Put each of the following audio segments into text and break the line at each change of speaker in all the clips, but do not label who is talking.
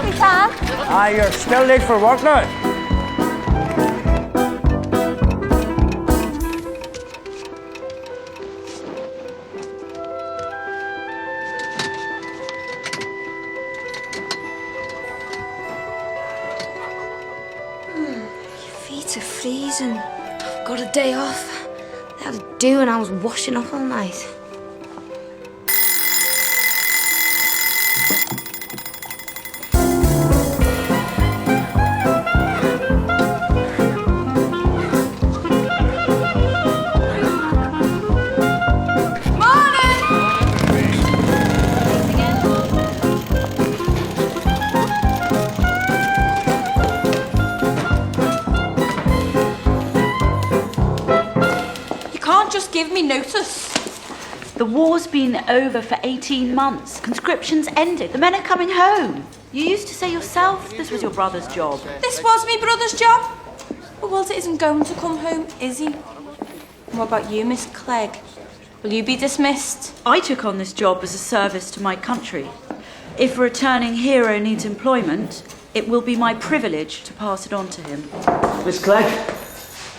me, Sam.
You're still late for work now.
Feet are freezing. I've got a day off. I had to do and I was washing up all night.
Just give me notice.
The war's been over for 18 months. Conscription's ended. The men are coming home. You used to say yourself this was your brother's job.
This was me brother's job. But Walter isn't going to come home, is he? And what about you, Miss Clegg? Will you be dismissed?
I took on this job as a service to my country. If a returning hero needs employment, it will be my privilege to pass it on to him.
Miss Clegg,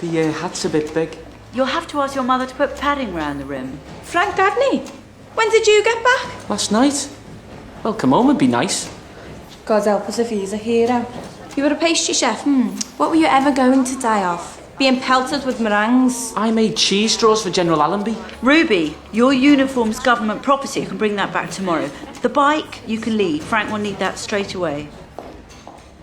the hat's a bit big.
You'll have to ask your mother to put padding round the rim.
Frank Dadney, when did you get back?
Last night. Well, come home and be nice.
God help us if he's a hero. You were a pastry chef. What were you ever going to die of? Being pelted with meringues?
I made cheese straws for General Allenby.
Ruby, your uniform's government property. You can bring that back tomorrow. The bike, you can leave. Frank will need that straight away.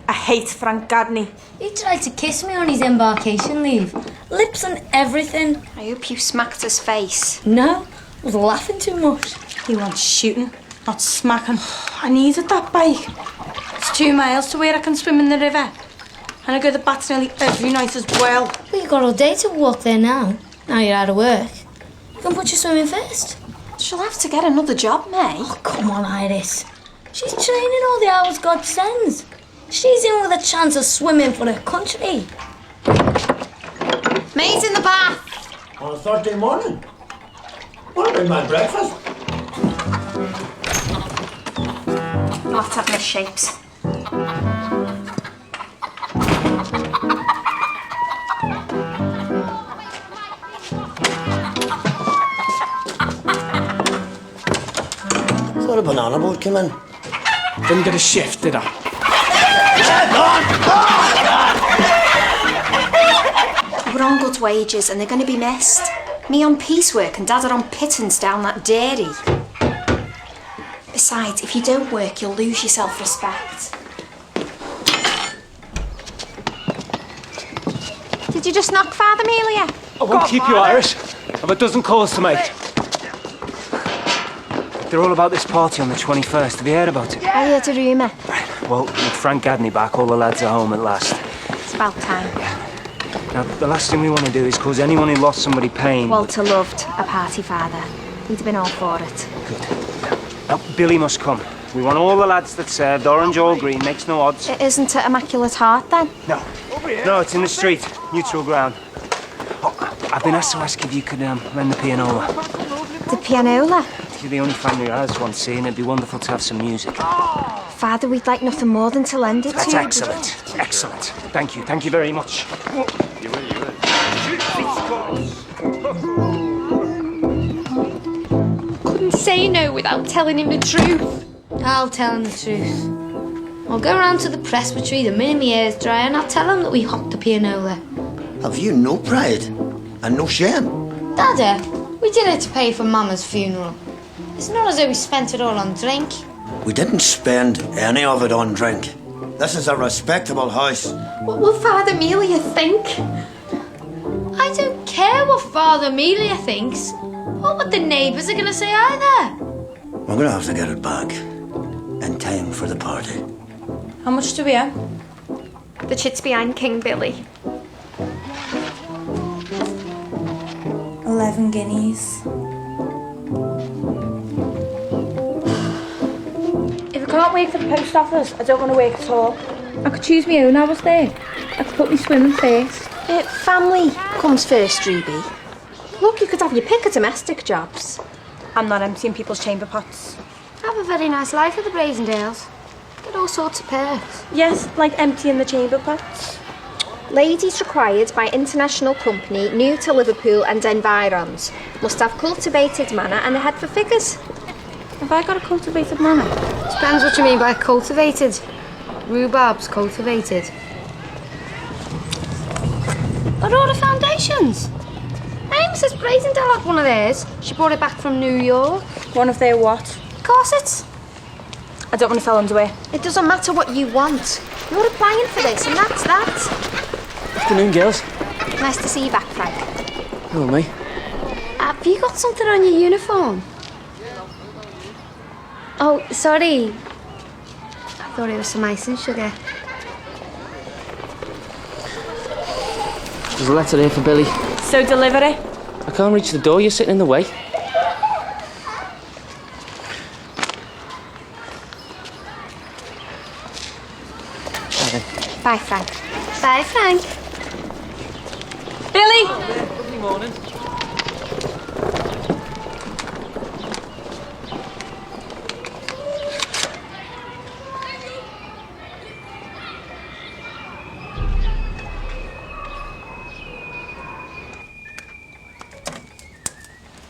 I hate Frank Gadney.
He tried to kiss me on his embarkation leave. Lips and everything.
I hope you smacked his face.
No, I was laughing too much.
He wants shooting, not smacking. I needed that bike. It's 2 miles to where I can swim in the river. And I go to the baths nearly every night as well.
Well, you've got all day to walk there now. Now you're out of work. You can put your swimming first.
She'll have to get another job, May.
Oh, come on, Iris. She's training all the hours God sends. She's in with a chance of swimming for her country.
May's in the bath.
On a Thursday morning? What about my breakfast?
I'll have to have my shapes.
Thought a banana boat came in.
Didn't get a shift, did I?
We're on good wages and they're going to be missed. Me on piecework and Dadda on pittance down that dairy. Besides, if you don't work, you'll lose your self-respect. Did you just knock Father Amelia?
I won't keep you, Irish. I've a dozen calls to make. They're all about this party on the 21st. Have you heard about it?
I heard a rumour.
Well, with Frank Gadney back, all the lads are home at last.
It's about time.
Now, the last thing we want to do is cause anyone who lost somebody pain.
Walter loved a party father. He'd have been all for it.
Good. Now, Billy must come. We want all the lads that served, orange or green, makes no odds.
It isn't at Immaculate Heart, then?
No. No, it's in the street, neutral ground. Oh, I've been asked to ask if you could lend the pianola.
The pianola?
You're the only family who has one, see, and it'd be wonderful to have some music.
Father, we'd like nothing more than to lend it
That's
to you.
excellent. Excellent. Thank you very much.
Couldn't say no without telling him the truth.
I'll tell him the truth. I'll go round to the presbytery the minute my hair's dry and I'll tell him that we hocked the pianola.
Have you no pride and no shame?
Dadda, we did it to pay for Mama's funeral. It's not as though we spent it all on drink.
We didn't spend any of it on drink. This is a respectable house.
What will Father Amelia think?
I don't care what Father Amelia thinks, or what the neighbours are going to say either.
We're going to have to get it back in time for the party.
How much do we owe?
The chits behind King Billy.
11 guineas. If I can't wait for the post office, I don't want to work at all. I could choose my own hours there. I could put me swimming first.
Family comes first, Ruby. Look, you could have your pick of domestic jobs.
I'm not emptying people's chamber pots.
Have a very nice life at the Brazendales. Got all sorts of perks.
Yes, like emptying the chamber pots.
Ladies required by international company new to Liverpool and environs. Must have cultivated manner and a head for figures.
Have I got a cultivated manner?
Depends what you mean by cultivated. Rhubarb's cultivated.
What are all the foundations? Hey, Mrs. Brazendale had one of theirs. She brought it back from New York.
One of their what?
Corsets.
I don't want to fall underwear.
It doesn't matter what you want. You're applying for this, and that's that.
Afternoon, girls.
Nice to see you back, Frank.
Hello, mate.
Have you got something on your uniform? Oh, sorry. I thought it was some icing sugar.
There's a letter here for Billy.
So deliver it.
I can't reach the door, you're sitting in the way.
Bye, Frank. Bye, Frank.
Billy!
Lovely morning.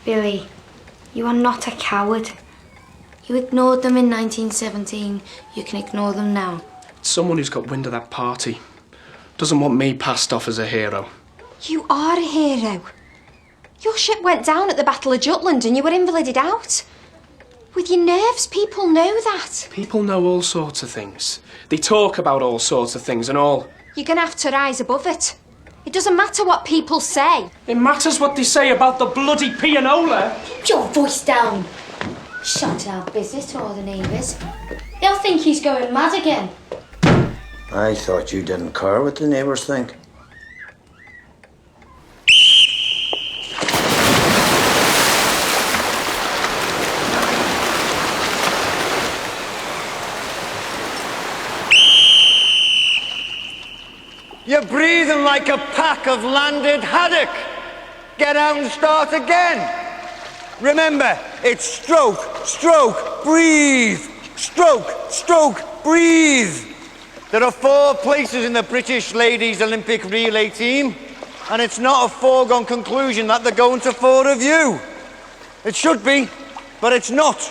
Billy, you are not a coward. You ignored them in 1917. You can ignore them now.
Someone who's got wind of that party doesn't want me passed off as a hero.
You are a hero. Your ship went down at the Battle of Jutland and you were invalided out. With your nerves, people know that.
People know all sorts of things. They talk about all sorts of things and all.
You're going to have to rise above it. It doesn't matter what people say.
It matters what they say about the bloody pianola.
Keep your voice down. Shout our business to all the neighbours. They'll think he's going mad again.
I thought you didn't care what the neighbours think. You're breathing like a pack of landed haddock. Get out and start again. Remember, it's stroke, stroke, breathe. Stroke, stroke, breathe. There are 4 places in the British Ladies Olympic relay team, and it's not a foregone conclusion that they're going to 4 of you. It should be, but it's not.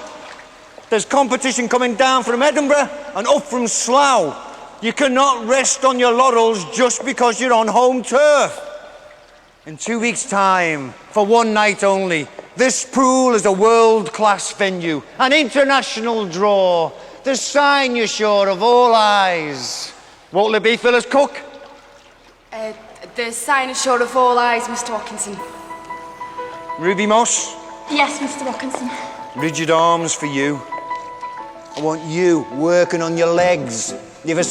There's competition coming down from Edinburgh and up from Slough. You cannot rest on your laurels just because you're on home turf. In 2 weeks' time, for one night only, this pool is a world-class venue, an international draw, the sign you're sure of all eyes. What'll there be, Phyllis Cook?
The sign is sure of all eyes, Mr. Watkinson.
Ruby Moss?
Yes, Mr. Watkinson.
Rigid arms for you. I want you working on your legs. You've a